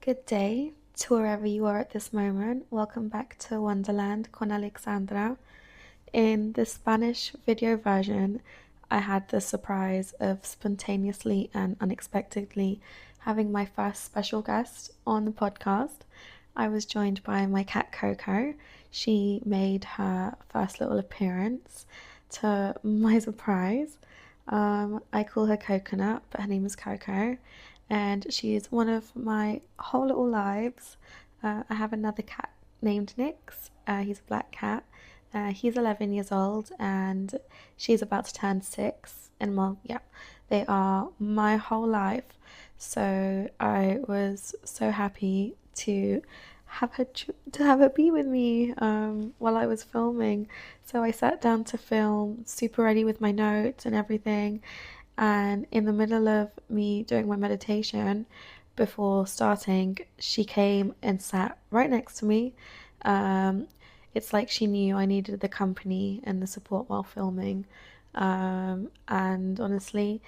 Good day to wherever you are at this moment. Welcome back to Wonderland con Alexandra. In the Spanish video version, I had the surprise of spontaneously and unexpectedly having my first special guest on the podcast. I was joined by my cat Coco. She made her first little appearance to my surprise. I call her Coconut, but her name is Coco, and she's one of my whole little lives. I have another cat named Nix. He's a black cat. He's 11 years old, and she's about to turn 6. And well, yeah, they are my whole life. So I was so happy to have her be with me while I was filming. So I sat down to film, super ready with my notes and everything. And in the middle of me doing my meditation, before starting, she came and sat right next to me. Um, it's like she knew I needed the company and the support while filming. And honestly,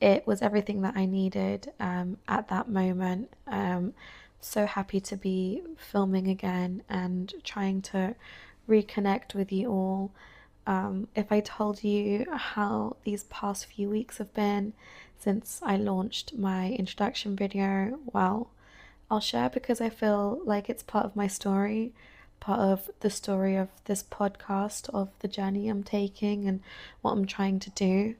it was everything that I needed at that moment. So happy to be filming again and trying to reconnect with you all. If I told you how these past few weeks have been since I launched my introduction video, well, I'll share because I feel like it's part of my story, part of the story of this podcast, of the journey I'm taking and what I'm trying to do.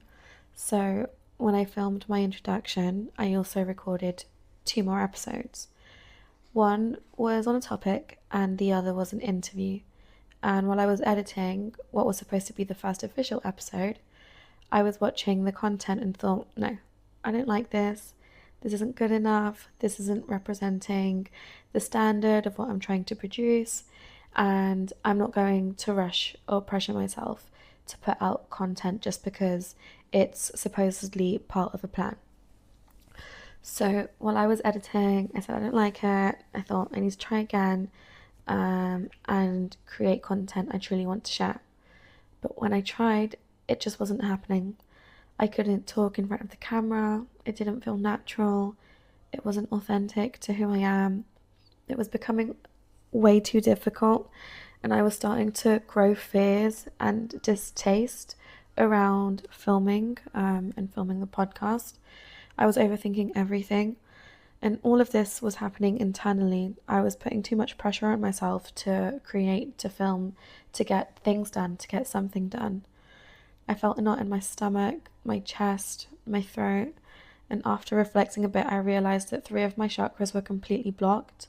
So, when I filmed my introduction, I also recorded 2 more episodes. One was on a topic, and the other was an interview. And while I was editing what was supposed to be the first official episode, I was watching the content and thought, no, I don't like this. This isn't good enough. This isn't representing the standard of what I'm trying to produce. And I'm not going to rush or pressure myself to put out content just because it's supposedly part of a plan. So while I was editing, I said, I don't like it. I thought I need to try again and create content I truly want to share. But when I tried, it just wasn't happening. I couldn't talk in front of the camera. It didn't feel natural. It wasn't authentic to who I am. It was becoming way too difficult, and I was starting to grow fears and distaste around filming and filming the podcast. I was overthinking everything, and all of this was happening internally. I was putting too much pressure on myself to create, to film, to get things done, to get something done. I felt a knot in my stomach, my chest, my throat, and after reflecting a bit, I realized that 3 of my chakras were completely blocked.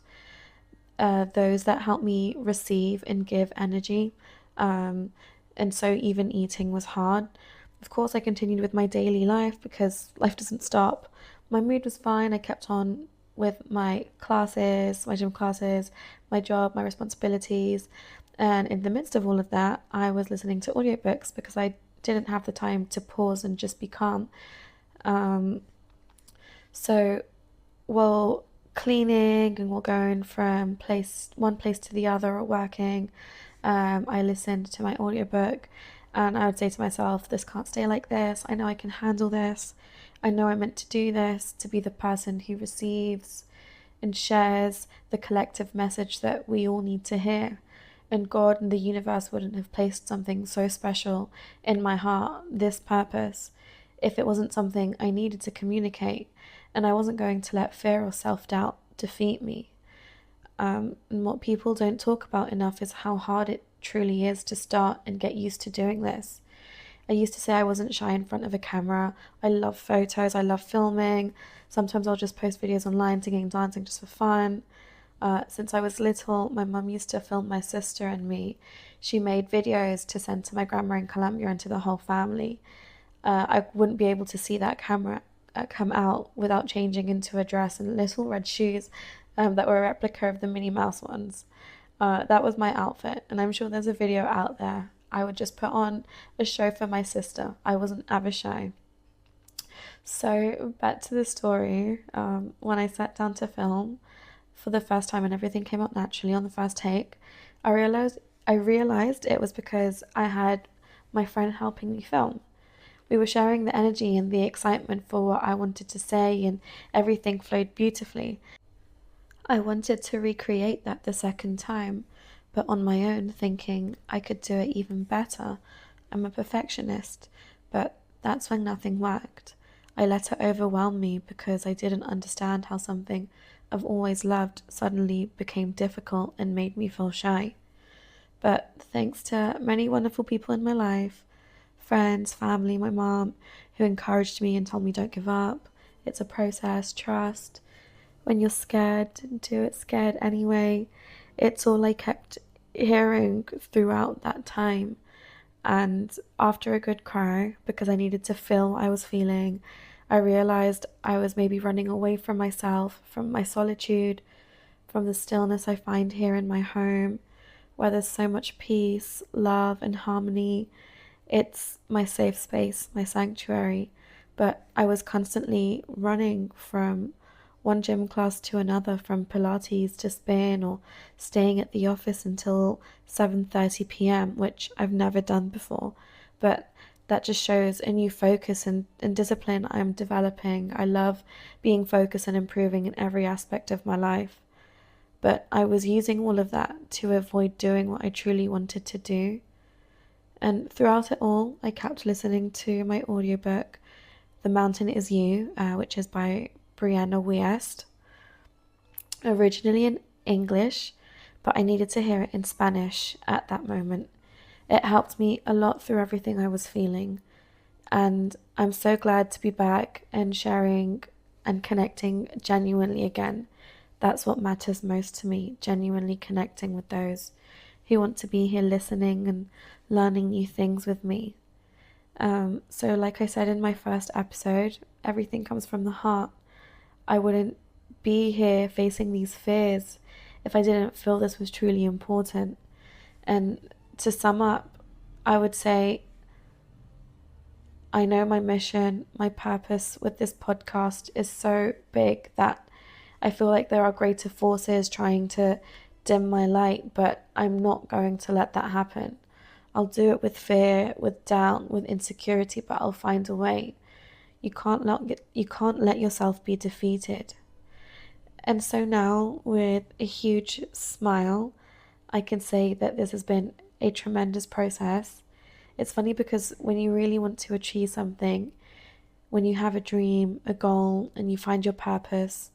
Those that help me receive and give energy. And so even eating was hard. Of course, I continued with my daily life because life doesn't stop. My mood was fine. I kept on with my classes, my gym classes, my job, my responsibilities. And in the midst of all of that, I was listening to audiobooks because I didn't have the time to pause and just be calm. So while cleaning and while going from one place to the other or working, I listened to my audiobook and I would say to myself, this can't stay like this. I know I can handle this. I know I'm meant to do this, to be the person who receives and shares the collective message that we all need to hear. And God and the universe wouldn't have placed something so special in my heart, this purpose, if it wasn't something I needed to communicate. And I wasn't going to let fear or self-doubt defeat me. And what people don't talk about enough is how hard it truly is to start and get used to doing this. I used to say I wasn't shy in front of a camera. I love photos, I love filming. Sometimes I'll just post videos online singing and dancing just for fun. Since I was little, my mum used to film my sister and me. She made videos to send to my grandma in Colombia and to the whole family. I wouldn't be able to see that camera come out without changing into a dress and little red shoes that were a replica of the Minnie Mouse ones. That was my outfit, and I'm sure there's a video out there. I would just put on a show for my sister. I wasn't ever shy. So back to the story. When I sat down to film for the first time and everything came out naturally on the first take, I realized it was because I had my friend helping me film. We were sharing the energy and the excitement for what I wanted to say, and everything flowed beautifully. I wanted to recreate that the second time, but on my own, thinking I could do it even better. I'm a perfectionist, but that's when nothing worked. I let it overwhelm me because I didn't understand how something I've always loved suddenly became difficult and made me feel shy. But thanks to many wonderful people in my life, friends, family, my mom, who encouraged me and told me don't give up. It's a process, trust. When you're scared, do it scared anyway. It's all I kept hearing throughout that time. And after a good cry, because I needed to feel what I was feeling, I realized I was maybe running away from myself, from my solitude, from the stillness I find here in my home, where there's so much peace, love, and harmony. It's my safe space, my sanctuary. But I was constantly running from one gym class to another, from Pilates to spin, or staying at the office until 7:30 p.m., which I've never done before. But that just shows a new focus and discipline I'm developing. I love being focused and improving in every aspect of my life. But I was using all of that to avoid doing what I truly wanted to do. And throughout it all, I kept listening to my audiobook, The Mountain Is You, which is by Brianna Wiest, originally in English, but I needed to hear it in Spanish at that moment. It helped me a lot through everything I was feeling. And I'm so glad to be back and sharing and connecting genuinely again. That's what matters most to me, genuinely connecting with those who want to be here listening and learning new things with me. So, like I said in my first episode, everything comes from the heart. I wouldn't be here facing these fears if I didn't feel this was truly important. And to sum up, I would say I know my mission, my purpose with this podcast is so big that I feel like there are greater forces trying to dim my light, but I'm not going to let that happen. I'll do it with fear, with doubt, with insecurity, but I'll find a way. You can't let yourself be defeated. And so now, with a huge smile, I can say that this has been a tremendous process. It's funny because when you really want to achieve something, when you have a dream, a goal, and you find your purpose,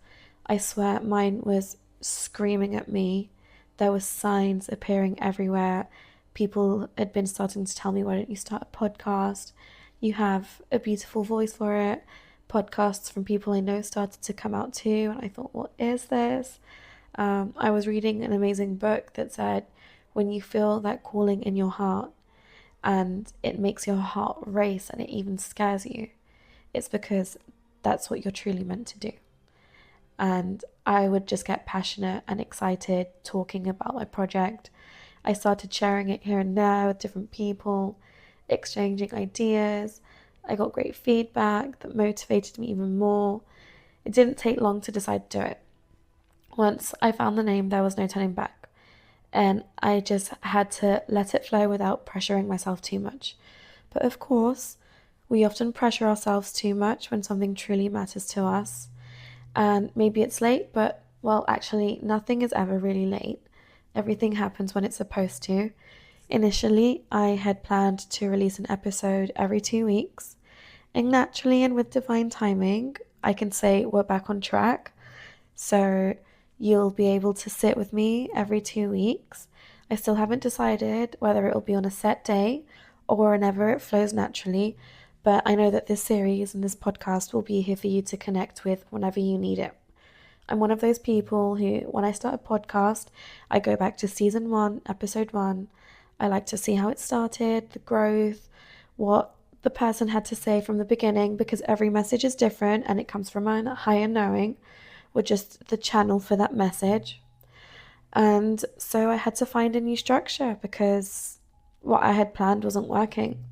I swear mine was screaming at me. There were signs appearing everywhere. People had been starting to tell me, why don't you start a podcast? You have a beautiful voice for it. Podcasts from people I know started to come out too. And I thought, what is this? I was reading an amazing book that said, when you feel that calling in your heart and it makes your heart race and it even scares you, it's because that's what you're truly meant to do. And I would just get passionate and excited talking about my project. I started sharing it here and there with different people, exchanging ideas. I got great feedback that motivated me even more. It didn't take long to decide to do it. Once I found the name, there was no turning back. And I just had to let it flow without pressuring myself too much. But of course, we often pressure ourselves too much when something truly matters to us. And maybe it's late, but well, actually, nothing is ever really late. Everything happens when it's supposed to. Initially, I had planned to release an episode every 2 weeks, and naturally and with divine timing, I can say we're back on track. So you'll be able to sit with me every 2 weeks. I still haven't decided whether it will be on a set day or whenever it flows naturally, but I know that this series and this podcast will be here for you to connect with whenever you need it. I'm one of those people who, when I start a podcast, I go back to season 1, episode 1. I like to see how it started, the growth, what the person had to say from the beginning, because every message is different and it comes from a higher knowing. We're just the channel for that message. And so I had to find a new structure because what I had planned wasn't working.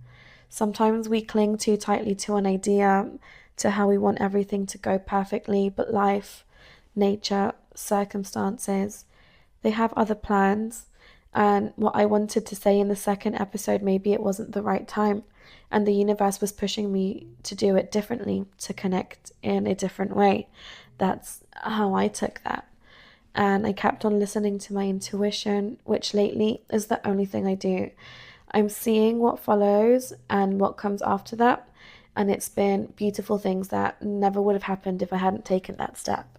Sometimes we cling too tightly to an idea, to how we want everything to go perfectly, but life, nature, circumstances, they have other plans. And what I wanted to say in the second episode, maybe it wasn't the right time. And the universe was pushing me to do it differently, to connect in a different way. That's how I took that. and I kept on listening to my intuition, which lately is the only thing I do. I'm seeing what follows and what comes after that, and it's been beautiful things that never would have happened if I hadn't taken that step.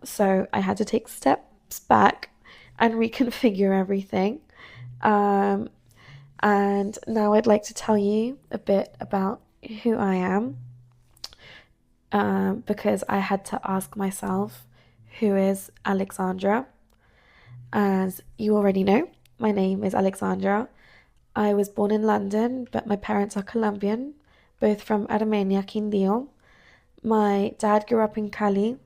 So I had to take steps back and reconfigure everything. Um, and now I'd like to tell you a bit about who I am, because I had to ask myself, who is Alexandra? As you already know, my name is Alexandra. I was born in London, but my parents are Colombian, both from Armenia, Quindío. My dad grew up in Cali.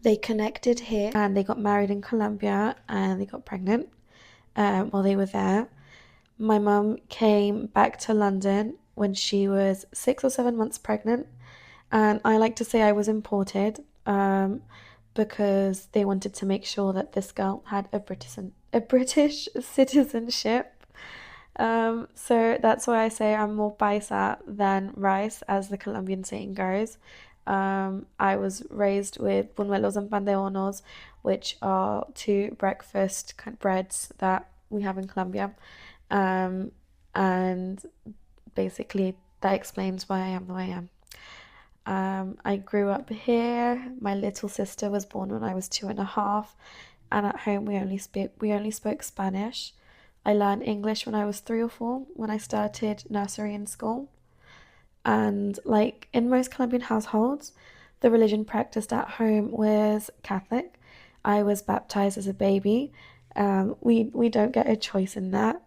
They connected here and they got married in Colombia and they got pregnant while they were there. My mum came back to London when she was 6 or 7 months pregnant, and I like to say I was imported because they wanted to make sure that this girl had a British citizenship. So that's why I say I'm more paisa than rice, as the Colombian saying goes. I was raised with buñuelos and pan de bonos, which are two breakfast kind of breads that we have in Colombia. Um, and basically, that explains why I am the way I am. I grew up here. My little sister was born when I was 2.5, and at home we only spoke Spanish. I learned English when I was 3 or 4 when I started nursery and school. And like in most Colombian households, the religion practiced at home was Catholic. I was baptized as a baby. We don't get a choice in that.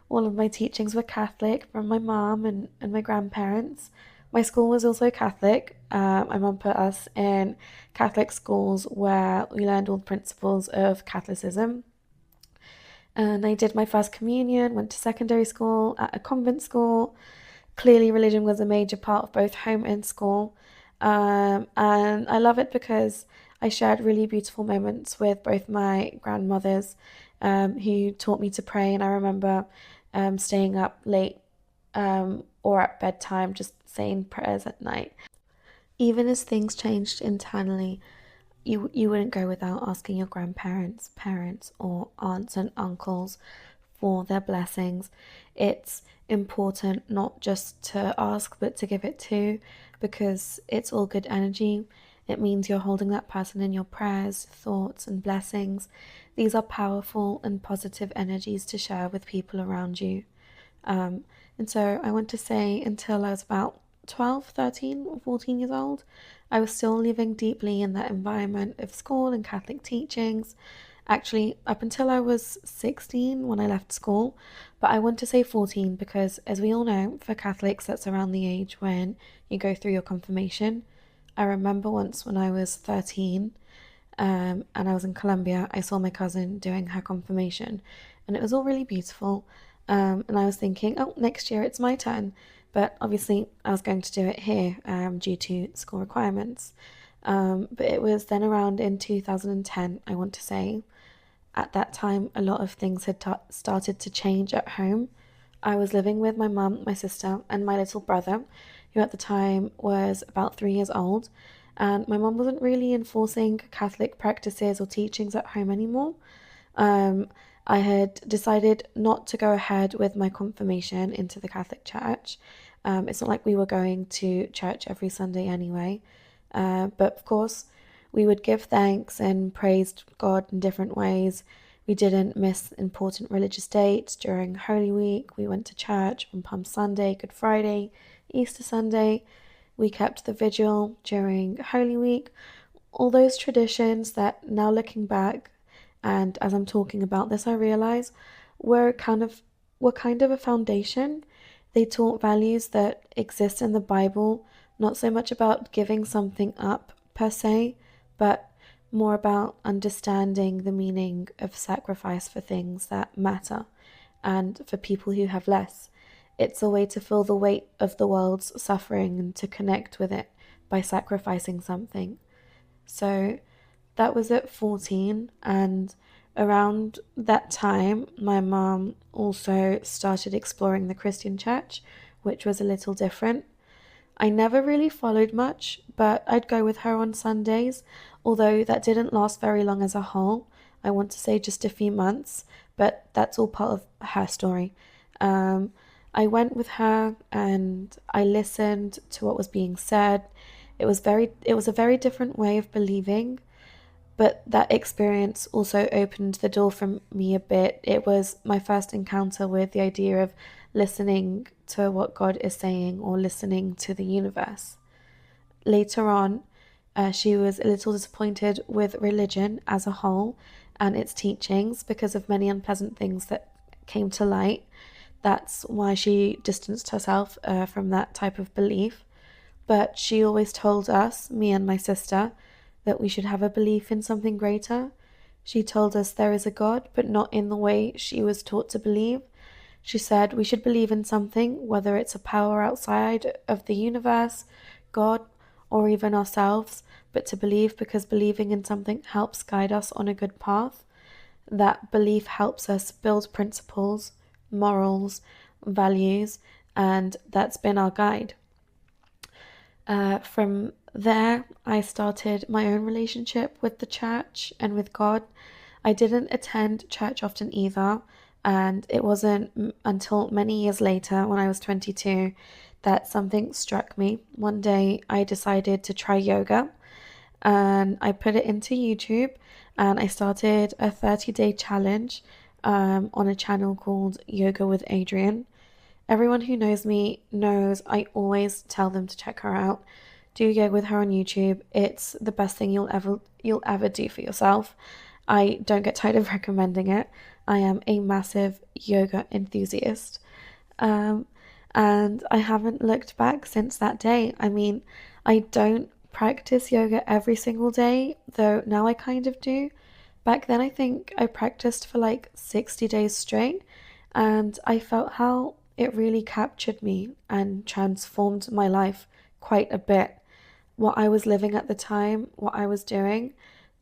All of my teachings were Catholic from my mom and my grandparents. My school was also Catholic. My mom put us in Catholic schools where we learned all the principles of Catholicism. And I did my first communion, went to secondary school at a convent school. Clearly, religion was a major part of both home and school. And I love it because I shared really beautiful moments with both my grandmothers, who taught me to pray. And I remember staying up late, or at bedtime, just saying prayers at night. Even as things changed internally, you wouldn't go without asking your grandparents, parents, or aunts and uncles for their blessings. It's important not just to ask, but to give it too, because it's all good energy. It means you're holding that person in your prayers, thoughts, and blessings. These are powerful and positive energies to share with people around you. Um, and so I want to say until I was about 12, 13, or 14 years old, I was still living deeply in that environment of school and Catholic teachings. Actually, up until I was 16 when I left school, but I want to say 14 because, as we all know, for Catholics, that's around the age when you go through your confirmation. I remember once when I was 13, and I was in Colombia, I saw my cousin doing her confirmation, and it was all really beautiful. And I was thinking, oh, next year it's my turn. But obviously, I was going to do it here due to school requirements. But it was then around in 2010, I want to say. At that time, a lot of things had started to change at home. I was living with my mum, my sister, and my little brother, who at the time was about 3 years old. And my mum wasn't really enforcing Catholic practices or teachings at home anymore. Um, I had decided not to go ahead with my confirmation into the Catholic Church. It's not like we were going to church every Sunday anyway. But of course, we would give thanks and praised God in different ways. We didn't miss important religious dates during Holy Week. We went to church on Palm Sunday, Good Friday, Easter Sunday. We kept the vigil during Holy Week. All those traditions that, now looking back, and as I'm talking about this, I realize were kind of a foundation. They taught values that exist in the Bible, not so much about giving something up per se, but more about understanding the meaning of sacrifice for things that matter and for people who have less. It's a way to feel the weight of the world's suffering and to connect with it by sacrificing something. So that was at 14, and around that time, my mom also started exploring the Christian church, which was a little different. I never really followed much, but I'd go with her on Sundays, although that didn't last very long as a whole. I want to say just a few months, but that's all part of her story. Um, I went with her and I listened to what was being said. It was a very different way of believing, but that experience also opened the door for me a bit. It was my first encounter with the idea of listening to what God is saying or listening to the universe. Later on, she was a little disappointed with religion as a whole and its teachings because of many unpleasant things that came to light. That's why she distanced herself from that type of belief. But she always told us, me and my sister, that we should have a belief in something greater. She told us there is a God, but not in the way she was taught to believe. She said we should believe in something, whether it's a power outside of the universe, God, or even ourselves, but to believe because believing in something helps guide us on a good path. That belief helps us build principles, morals, values, and that's been our guide. From there, I started my own relationship with the church and with God. I didn't attend church often either, and it wasn't until many years later, when I was 22, that something struck me. One day, I decided to try yoga, and I put it into YouTube, and I started a 30-day challenge on a channel called Yoga with Adrian. Everyone who knows me knows I always tell them to check her out. Do yoga with her on YouTube. It's the best thing you'll ever do for yourself. I don't get tired of recommending it. I am a massive yoga enthusiast. Um, and I haven't looked back since that day. I mean, I don't practice yoga every single day, though now I kind of do. Back then, I think I practiced for like 60 days straight, and I felt how it really captured me and transformed my life quite a bit. What I was living at the time, what I was doing,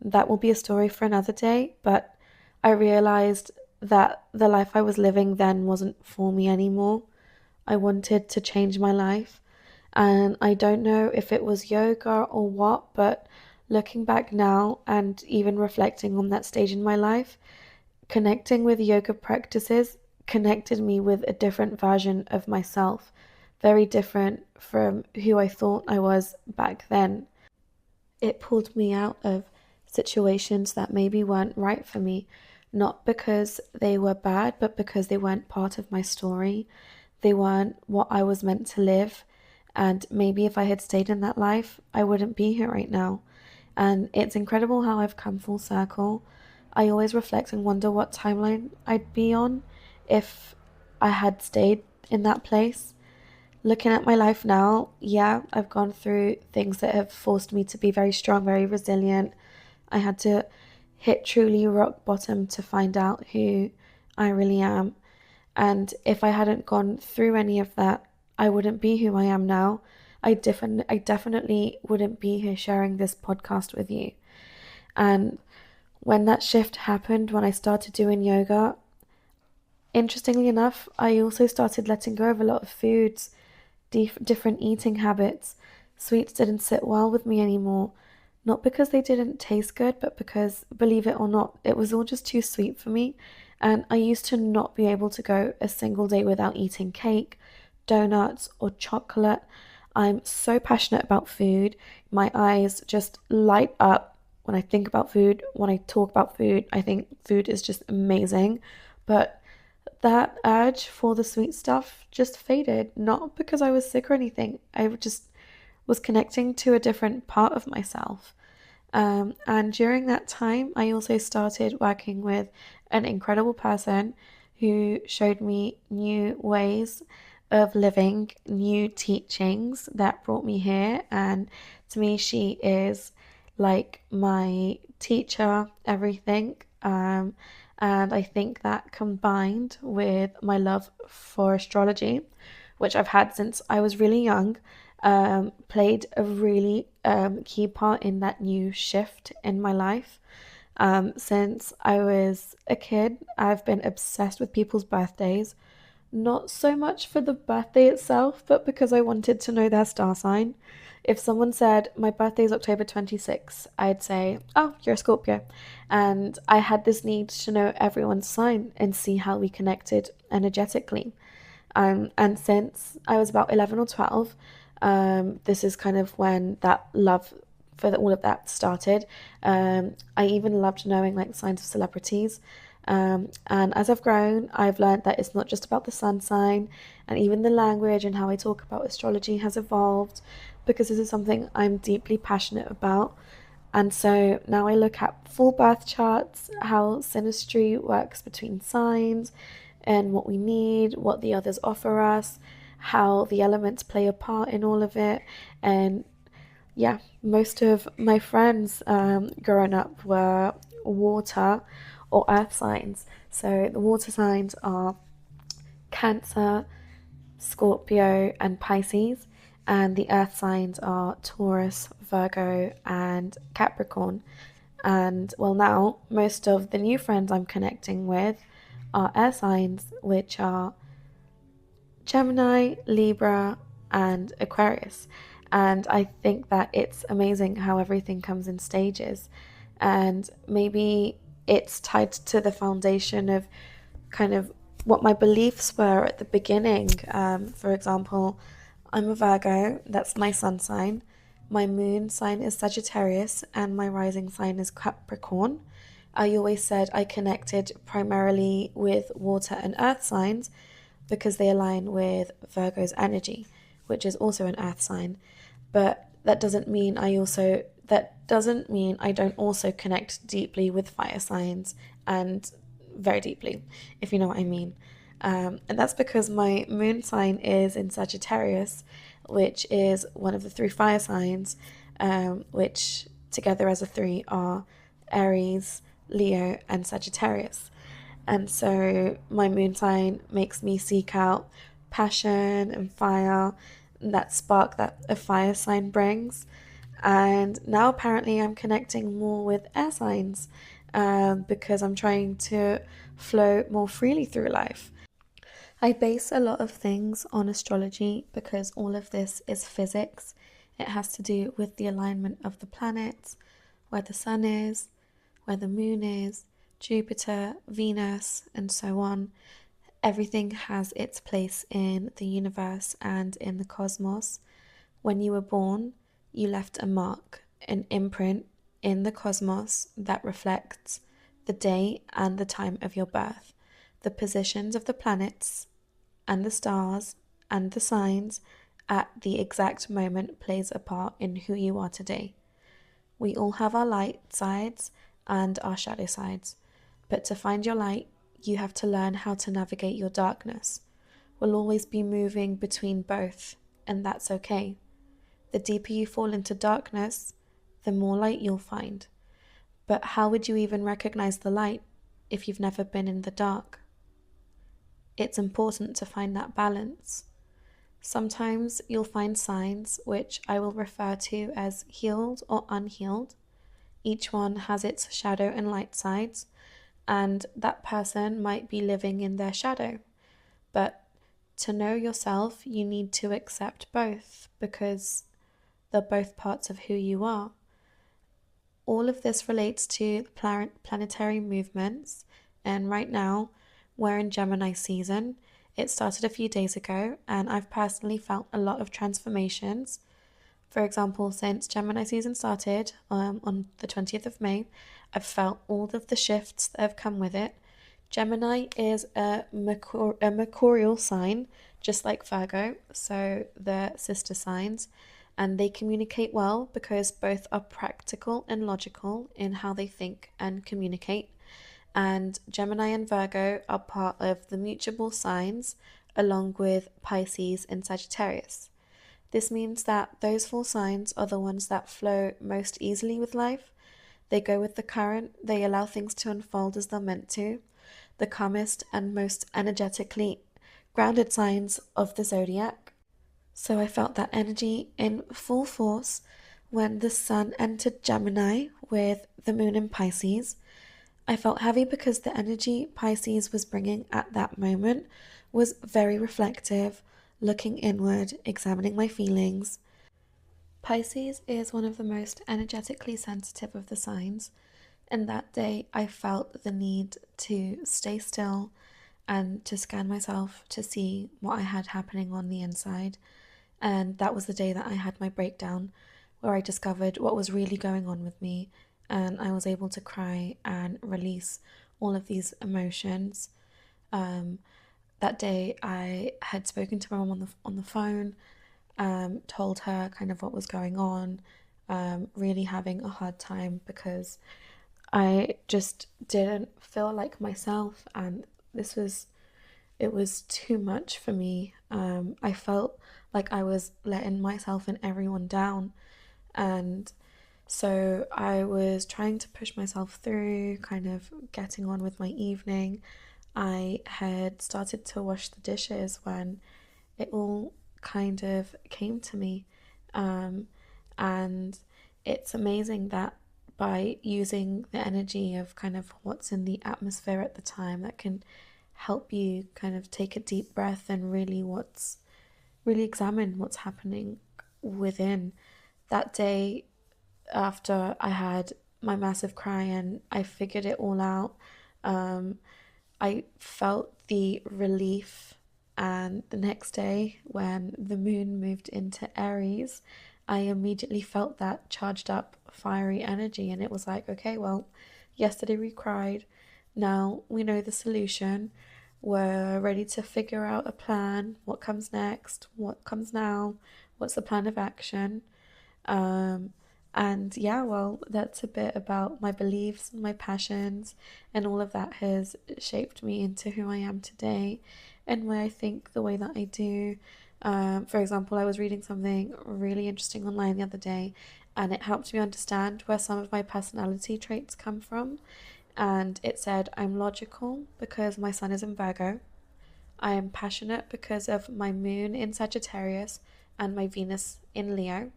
that will be a story for another day, but I realized that the life I was living then wasn't for me anymore. I wanted to change my life, and I don't know if it was yoga or what, but looking back now and even reflecting on that stage in my life, connecting with yoga practices connected me with a different version of myself, very different from who I thought I was back then. It pulled me out of situations that maybe weren't right for me, not because they were bad, but because they weren't part of my story. They weren't what I was meant to live. And maybe if I had stayed in that life, I wouldn't be here right now. And it's incredible how I've come full circle. I always reflect and wonder what timeline I'd be on if I had stayed in that place. Looking at my life now, yeah, I've gone through things that have forced me to be very strong, very resilient. I had to hit truly rock bottom to find out who I really am. And if I hadn't gone through any of that, I wouldn't be who I am now. I definitely wouldn't be here sharing this podcast with you. And when that shift happened, when I started doing yoga, interestingly enough, I also started letting go of a lot of foods, different eating habits. Sweets didn't sit well with me anymore. Not because they didn't taste good, but because, believe it or not, it was all just too sweet for me. And I used to not be able to go a single day without eating cake, donuts, or chocolate. I'm so passionate about food. My eyes just light up when I think about food. When I talk about food, I think food is just amazing. But that urge for the sweet stuff just faded, not because I was sick or anything. I just was connecting to a different part of myself. And during that time, I also started working with an incredible person who showed me new ways of living, new teachings that brought me here. And to me, she is like my teacher, everything. And I think that combined with my love for astrology, which I've had since I was really young, played a really key part in that new shift in my life. Since I was a kid, I've been obsessed with people's birthdays, not so much for the birthday itself, but because I wanted to know their star sign. if someone said my birthday is October 26th, I'd say, oh, you're a Scorpio. And I had this need to know everyone's sign and see how we connected energetically. And since I was about 11 or 12, this is kind of when that love for all of that started. I even loved knowing like signs of celebrities. And as I've grown, I've learned that it's not just about the sun sign, and even the language and how I talk about astrology has evolved because this is something I'm deeply passionate about. And so now I look at full birth charts, how synastry works between signs, and what we need, what the others offer us, how the elements play a part in all of it. And yeah, most of my friends growing up were water or earth signs. So the water signs are Cancer, Scorpio, and Pisces, and the earth signs are Taurus, Virgo, and Capricorn. And well, now most of the new friends I'm connecting with are air signs, which are Gemini, Libra, and Aquarius. And I think that it's amazing how everything comes in stages. And maybe it's tied to the foundation of kind of what my beliefs were at the beginning. For example, I'm a Virgo, that's my sun sign. My moon sign is Sagittarius, and my rising sign is Capricorn. I always said I connected primarily with water and earth signs because they align with Virgo's energy, which is also an earth sign. But that doesn't mean I don't also connect deeply with fire signs, and very deeply, if you know what I mean. And that's because my moon sign is in Sagittarius, which is one of the three fire signs, which together as a three are Aries, Leo, and Sagittarius. And so my moon sign makes me seek out passion and fire, that spark that a fire sign brings. And now apparently I'm connecting more with air signs because I'm trying to flow more freely through life. I base a lot of things on astrology because all of this is physics. It has to do with the alignment of the planets, where the sun is, where the moon is, Jupiter, Venus, and so on. Everything has its place in the universe and in the cosmos. When you were born, you left a mark, an imprint in the cosmos that reflects the day and the time of your birth, the positions of the planets and the stars and the signs at the exact moment plays a part in who you are today. We all have our light sides and our shadow sides, but to find your light, you have to learn how to navigate your darkness. We'll always be moving between both, and that's okay. The deeper you fall into darkness, the more light you'll find. But how would you even recognize the light if you've never been in the dark? It's important to find that balance. Sometimes you'll find signs which I will refer to as healed or unhealed. Each one has its shadow and light sides, and that person might be living in their shadow. But to know yourself, you need to accept both because they're both parts of who you are. All of this relates to planetary movements, and right now we're in Gemini season. It started a few days ago, and I've personally felt a lot of transformations. For example, since Gemini season started on the 20th of May, I've felt all of the shifts that have come with it. Gemini is a mercurial sign, just like Virgo, so they're sister signs, and they communicate well because both are practical and logical in how they think and communicate. And Gemini and Virgo are part of the mutable signs, along with Pisces and Sagittarius. This means that those four signs are the ones that flow most easily with life. They go with the current, they allow things to unfold as they're meant to. The calmest and most energetically grounded signs of the zodiac. So I felt that energy in full force when the sun entered Gemini with the moon in Pisces. I felt heavy because the energy Pisces was bringing at that moment was very reflective, looking inward, examining my feelings. Pisces is one of the most energetically sensitive of the signs, and that day I felt the need to stay still and to scan myself to see what I had happening on the inside. And that was the day that I had my breakdown, where I discovered what was really going on with me, and I was able to cry and release all of these emotions. Um, that day, I had spoken to my mom on the phone, told her kind of what was going on, really having a hard time because I just didn't feel like myself, and this was it was too much for me. I felt like I was letting myself and everyone down, and so I was trying to push myself through, kind of getting on with my evening. I had started to wash the dishes when it all kind of came to me. Um, and it's amazing that by using the energy of kind of what's in the atmosphere at the time, that can help you kind of take a deep breath and really examine what's happening within. That day, after I had my massive cry and I figured it all out, um, I felt the relief. And the next day, when the moon moved into Aries, I immediately felt that charged up, fiery energy. And it was like, okay, well, yesterday we cried. Now we know the solution. We're ready to figure out a plan. What comes next? What comes now? What's the plan of action? Um, and yeah, well, that's a bit about my beliefs and my passions, and all of that has shaped me into who I am today and why I think the way that I do. For example, I was reading something really interesting online the other day, and it helped me understand where some of my personality traits come from. And it said, I'm logical because my sun is in Virgo. I am passionate because of my moon in Sagittarius and my Venus in Leo,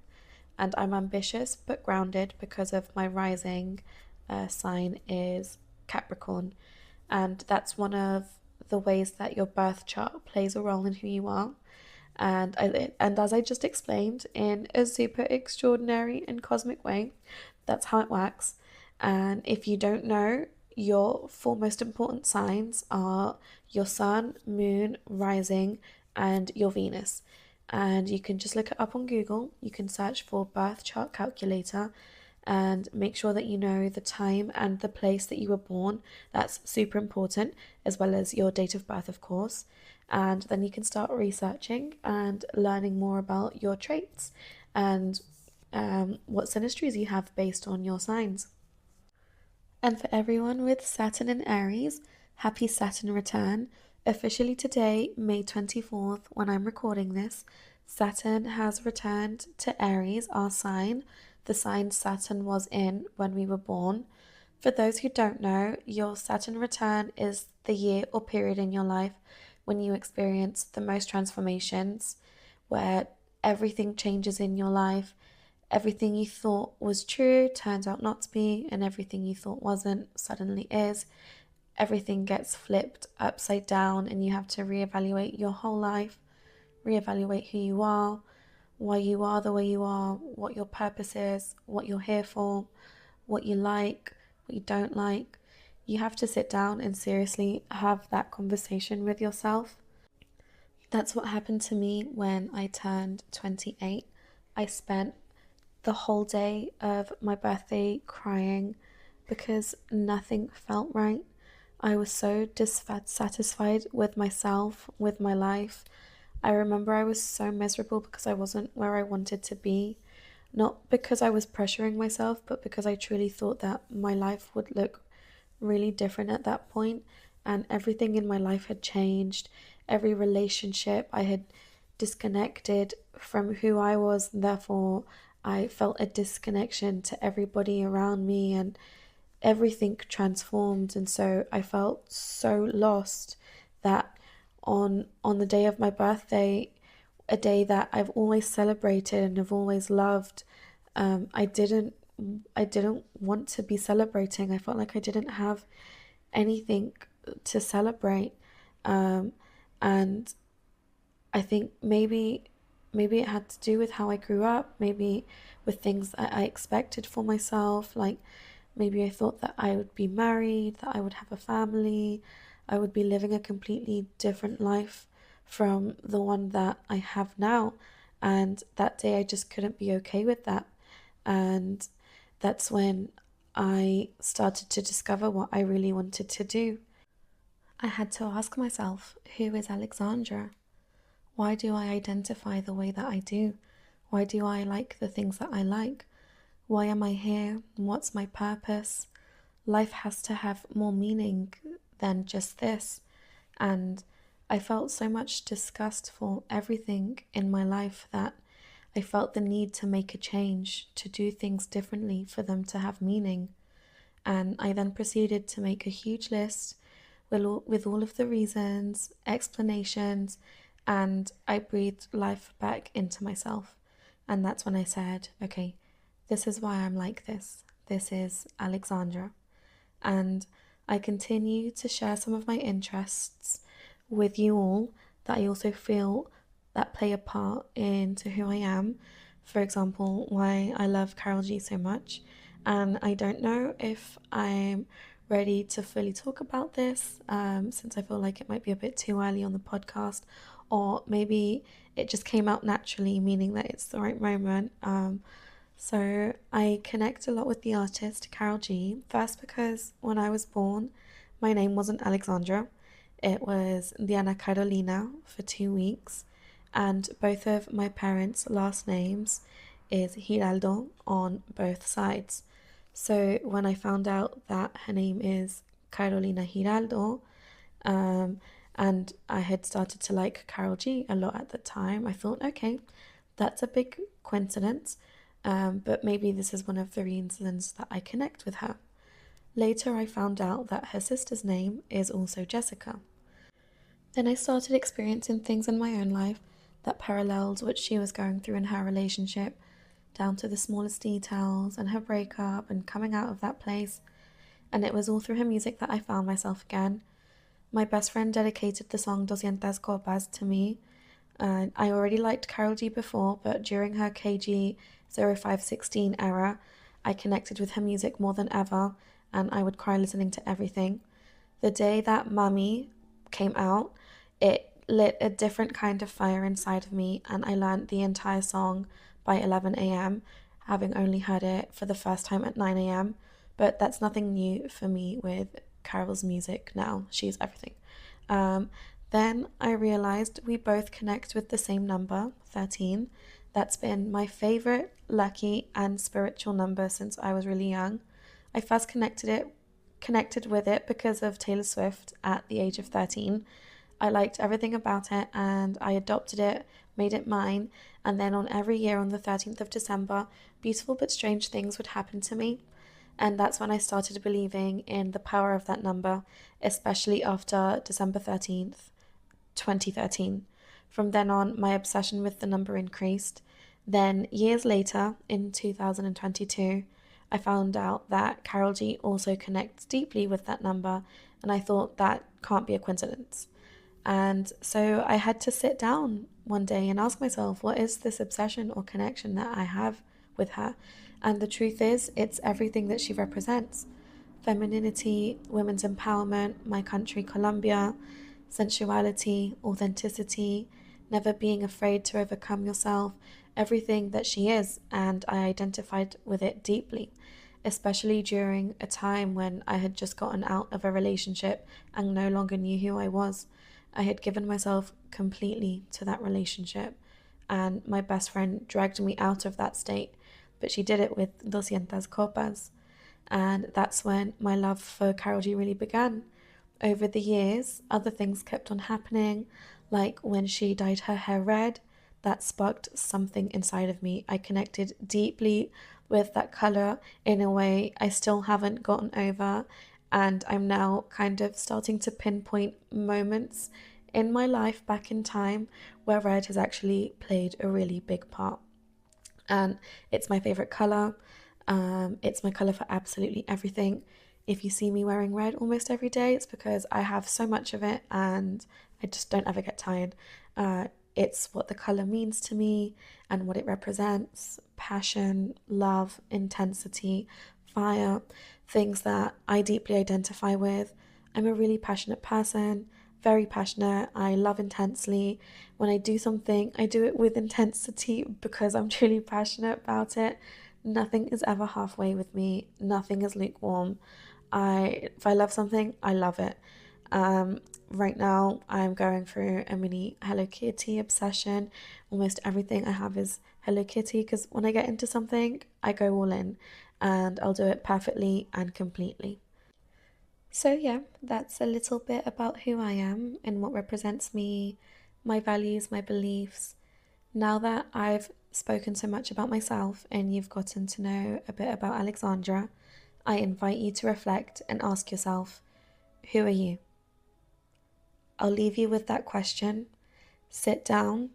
and I'm ambitious but grounded because of my rising sign is Capricorn. And that's one of the ways that your birth chart plays a role in who you are. And as I just explained in a super extraordinary and cosmic way, that's how it works. And if you don't know, your four most important signs are your sun, moon, rising, and your Venus. And you can just look it up on Google. You can search for birth chart calculator and make sure that you know the time and the place that you were born. That's super important, as well as your date of birth, of course. And then you can start researching and learning more about your traits and what synastries you have based on your signs. And for everyone with Saturn in Aries, happy Saturn return. Officially today, May 24th, when I'm recording this, Saturn has returned to Aries, our sign, the sign Saturn was in when we were born. For those who don't know, your Saturn return is the year or period in your life when you experience the most transformations, where everything changes in your life. Everything you thought was true turns out not to be, and everything you thought wasn't suddenly is. Everything gets flipped upside down, and you have to reevaluate your whole life, reevaluate who you are, why you are the way you are, what your purpose is, what you're here for, what you like, what you don't like. You have to sit down and seriously have that conversation with yourself. That's what happened to me when I turned 28. I spent the whole day of my birthday crying because nothing felt right. I was so dissatisfied with myself, with my life. I remember I was so miserable because I wasn't where I wanted to be. Not because I was pressuring myself, but because I truly thought that my life would look really different at that point, and everything in my life had changed. Every relationship I had disconnected from who I was, and therefore I felt a disconnection to everybody around me, and everything transformed. And so I felt so lost that on the day of my birthday, a day that I've always celebrated and have always loved, um, I didn't I didn't want to be celebrating. I felt like I didn't have anything to celebrate. And I think maybe maybe it had to do with how I grew up, maybe with things that I expected for myself. Like maybe I thought that I would be married, that I would have a family, I would be living a completely different life from the one that I have now. And that day I just couldn't be okay with that. And that's when I started to discover what I really wanted to do. I had to ask myself, who is Alexandra? Why do I identify the way that I do? Why do I like the things that I like? Why am I here? What's my purpose? Life has to have more meaning than just this. And I felt so much disgust for everything in my life that I felt the need to make a change, to do things differently for them to have meaning. And I then proceeded to make a huge list with all of the reasons, explanations, and I breathed life back into myself. And that's when I said, okay, this is why I'm like this. This is Alexandra. And I continue to share some of my interests with you all that I also feel that play a part into who I am. For example, why I love Carol G so much. And I don't know if I'm ready to fully talk about this, since I feel like it might be a bit too early on the podcast, or maybe it just came out naturally, meaning that it's the right moment. So I connect a lot with the artist Carol G. First, because when I was born, my name wasn't Alexandra, it was Diana Carolina for 2 weeks, and both of my parents' last names is Giraldo on both sides. So when I found out that her name is Carolina Giraldo, um, and I had started to like Carol G a lot at the time, I thought, okay, that's a big coincidence, but maybe this is one of the reasons that I connect with her. Later, I found out that her sister's name is also Jessica. Then I started experiencing things in my own life that paralleled what she was going through in her relationship, down to the smallest details and her breakup and coming out of that place. And it was all through her music that I found myself again. My best friend dedicated the song 200 Copas to me. I already liked Carol G before, but during her KG 0516 era, I connected with her music more than ever, and I would cry listening to everything. The day that Mummy came out, it lit a different kind of fire inside of me, and I learned the entire song by 11 a.m., having only heard it for the first time at 9 a.m. But that's nothing new for me with Carol's music now. She's everything. Um, then I realized we both connect with the same number, 13. That's been my favorite, lucky, and spiritual number since I was really young. I first connected with it because of Taylor Swift at the age of 13. I liked everything about it and I adopted it, made it mine, and then on every year on the 13th of December, beautiful but strange things would happen to me. And that's when I started believing in the power of that number, especially after December 13th, 2013. From then on, my obsession with the number increased. Then, years later, in 2022, I found out that Carol G also connects deeply with that number, and I thought that can't be a coincidence. And so I had to sit down one day and ask myself, what is this obsession or connection that I have with her? And the truth is, it's everything that she represents: femininity, women's empowerment, my country, Colombia, sensuality, authenticity, never being afraid to overcome yourself, everything that she is. And I identified with it deeply, especially during a time when I had just gotten out of a relationship and no longer knew who I was. I had given myself completely to that relationship, and my best friend dragged me out of that state, but she did it with 200 copas. And that's when my love for Carol G really began. Over the years, other things kept on happening, like when she dyed her hair red, that sparked something inside of me. I connected deeply with that color in a way I still haven't gotten over, and I'm now kind of starting to pinpoint moments in my life back in time where red has actually played a really big part. And it's my favorite color. It's my color for absolutely everything. If you see me wearing red almost every day, it's because I have so much of it and I just don't ever get tired. It's what the colour means to me and what it represents: passion, love, intensity, fire, things that I deeply identify with. I'm a really passionate person, very passionate. I love intensely. When I do something, I do it with intensity because I'm truly passionate about it. Nothing is ever halfway with me, nothing is lukewarm. If I love something, I love it. Um, right now, I'm going through a mini Hello Kitty obsession. Almost everything I have is Hello Kitty because when I get into something, I go all in and I'll do it perfectly and completely. So, yeah, that's a little bit about who I am and what represents me, my values, my beliefs. Now that I've spoken so much about myself and you've gotten to know a bit about Alexandra, I invite you to reflect and ask yourself, who are you? I'll leave you with that question. Sit down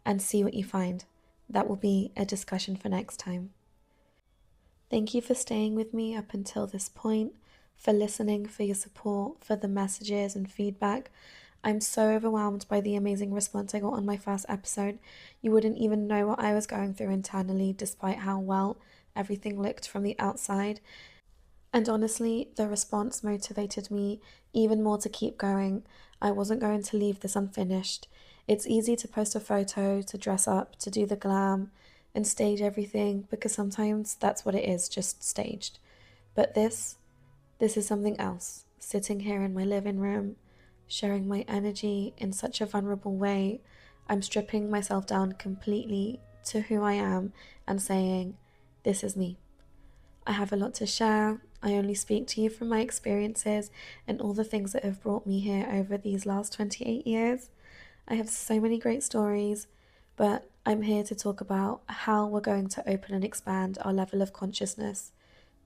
and see what you find. That will be a discussion for next time. Thank you for staying with me up until this point, for listening, for your support, for the messages and feedback. I'm so overwhelmed by the amazing response I got on my first episode. You wouldn't even know what I was going through internally, despite how well everything looked from the outside. And honestly, the response motivated me even more to keep going. I wasn't going to leave this unfinished. It's easy to post a photo, to dress up, to do the glam, and stage everything because sometimes that's what it is, just staged. But this is something else. Sitting here in my living room, sharing my energy in such a vulnerable way, I'm stripping myself down completely to who I am and saying, this is me. I have a lot to share. I only speak to you from my experiences and all the things that have brought me here over these last 28 years. I have so many great stories, but I'm here to talk about how we're going to open and expand our level of consciousness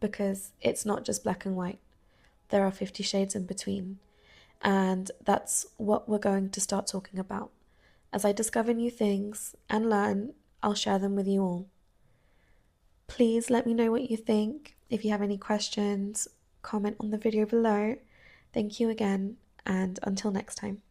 because it's not just black and white. There are 50 shades in between, and that's what we're going to start talking about. As I discover new things and learn, I'll share them with you all. Please let me know what you think. If you have any questions, comment on the video below. Thank you again, and until next time.